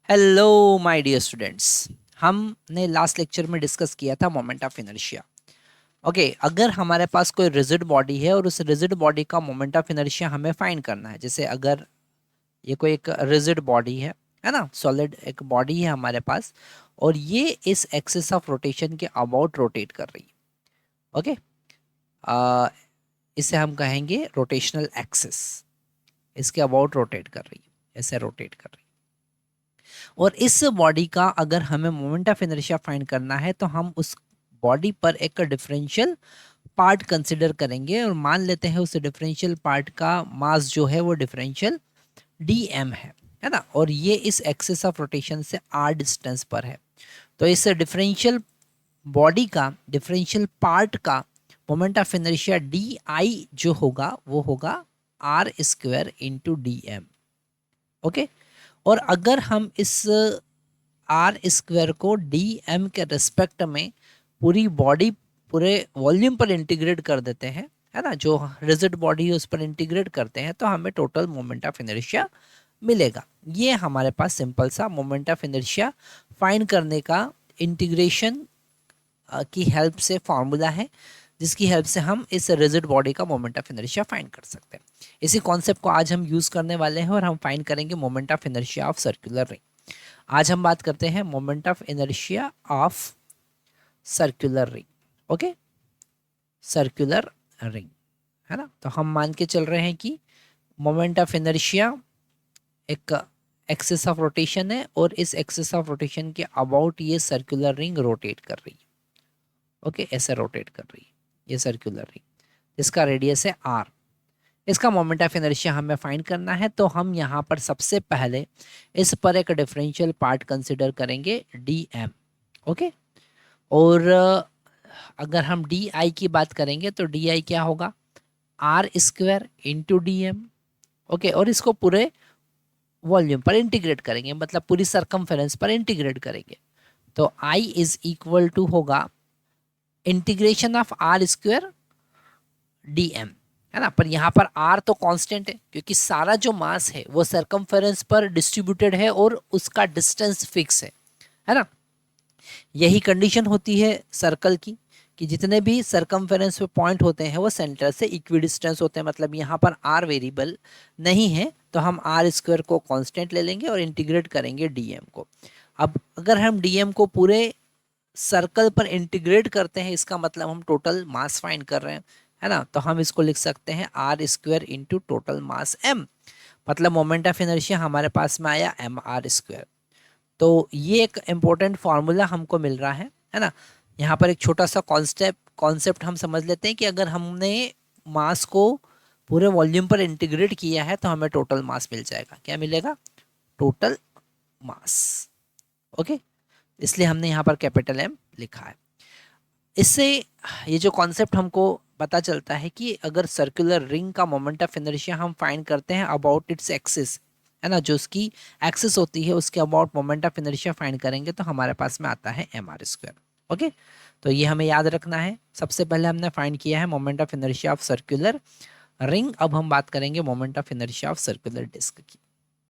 Hello my dear students. हमने last lecture में discuss किया था मोमेंट ऑफ इनर्शिया। ओके, अगर हमारे पास कोई रिजिड बॉडी है और उस रिजिड बॉडी का मोमेंट ऑफ इनर्शिया हमें फाइंड करना है। जैसे अगर ये कोई एक रिजिड बॉडी है ना, सॉलिड एक बॉडी है हमारे पास, और ये इस एक्सिस ऑफ रोटेशन के अबाउट रोटेट कर रही है। ओके, इसे हम कहेंगे रोटेशनल एक्सिस। इसके अबाउट रोटेट कर रही है, ऐसे रोटेट कर रही है। और इस बॉडी का अगर हमें मोमेंट ऑफ इनर्शिया फाइंड करना है तो हम उस बॉडी पर एक डिफरेंशियल पार्ट कंसिडर करेंगे और मान लेते हैं उस डिफरेंशियल पार्ट का मास जो है वो डिफरेंशियल dm है ना, और ये इस एक्सिस ऑफ रोटेशन से r डिस्टेंस पर है। तो इस डिफरेंशियल बॉडी का डिफरेंशियल पार्ट का मोमेंट ऑफ इनर्शिया di जो होगा वो होगा r square into dm। Okay, और अगर हम इस आर स्क्वायर को डी एम के रिस्पेक्ट में पूरी बॉडी पूरे वॉल्यूम पर इंटीग्रेट कर देते हैं, है ना, जो रिजिड बॉडी है उस पर इंटीग्रेट करते हैं, तो हमें टोटल मोमेंट ऑफ इनर्शिया मिलेगा। ये हमारे पास सिंपल सा मोमेंट ऑफ इनर्शिया फाइंड करने का इंटीग्रेशन की हेल्प से फॉर्मूला है, जिसकी हेल्प से हम इस रिजिड बॉडी का मोमेंट ऑफ इनर्शिया फाइंड कर सकते हैं। इसी कॉन्सेप्ट को आज हम यूज़ करने वाले हैं और हम फाइंड करेंगे moment of inertia of circular ring. आज हम बात करते हैं moment of inertia of circular ring. Okay, circular ring, है ना। तो हम मान के चल रहे हैं कि मोमेंट ऑफ इनर्शिया एक एक्सिस ऑफ रोटेशन है और इस एक्सिस ऑफ रोटेशन के अबाउट ये सर्कुलर रिंग रोटेट कर रही है। ओके, ऐसे रोटेट कर रही है ये सर्कुलर रिंग, इसका रेडियस है r। इसका मोमेंट ऑफ इनर्शिया हमें फाइंड करना है, तो हम यहाँ पर सबसे पहले इस पर एक डिफरेंशियल पार्ट कंसिडर करेंगे dm। ओके, और अगर हम di की बात करेंगे तो di क्या होगा, r square into D M. Okay, और इसको पूरे वॉल्यूम पर इंटीग्रेट करेंगे, मतलब पूरी सरकमफेरेंस पर इंटीग्रेट करेंगे, तो i इज इक्वल टू होगा integration of r square D M, है ना। पर यहाँ पर r तो कांस्टेंट है क्योंकि सारा जो मास है वो सरकमफेरेंस पर डिस्ट्रीब्यूटेड है और उसका डिस्टेंस फिक्स है ना। यही कंडीशन होती है सर्कल की कि जितने भी सरकमफेरेंस पे पॉइंट होते हैं वो सेंटर से इक्वी डिस्टेंस होते हैं। मतलब यहाँ पर r वेरिएबल नहीं है तो हम r स्क्वायर को कांस्टेंट ले लेंगे और इंटीग्रेट करेंगे dm को। अब अगर हम dm को पूरे सर्कल पर इंटीग्रेट करते हैं, इसका मतलब हम टोटल मास फाइंड कर रहे हैं, है ना। तो हम इसको लिख सकते हैं r square into total mass m। मतलब मोमेंट ऑफ इनर्शिया हमारे पास में आया mr स्क्वायर। तो ये एक इम्पोर्टेंट फार्मूला हमको मिल रहा है ना। यहाँ पर एक छोटा सा कॉन्सेप्ट हम समझ लेते हैं कि अगर हमने मास को पूरे वॉल्यूम पर इंटीग्रेट किया है तो हमें टोटल मास मिल जाएगा। क्या मिलेगा, टोटल मास। ओके, इसलिए हमने यहाँ पर कैपिटल M लिखा है। इससे ये जो कॉन्सेप्ट हमको पता चलता है कि अगर सर्कुलर रिंग का मोमेंट ऑफ इनर्शिया हम फाइंड करते हैं अबाउट इट्स एक्सिस, है ना, जो उसकी एक्सिस होती है उसके about moment of inertia find करेंगे तो हमारे पास में आता है mr स्क्वायर। ओके, तो ये हमें याद रखना है। सबसे पहले हमने फाइंड किया है moment of inertia of circular ring. अब हम बात करेंगे moment of inertia of circular disc की।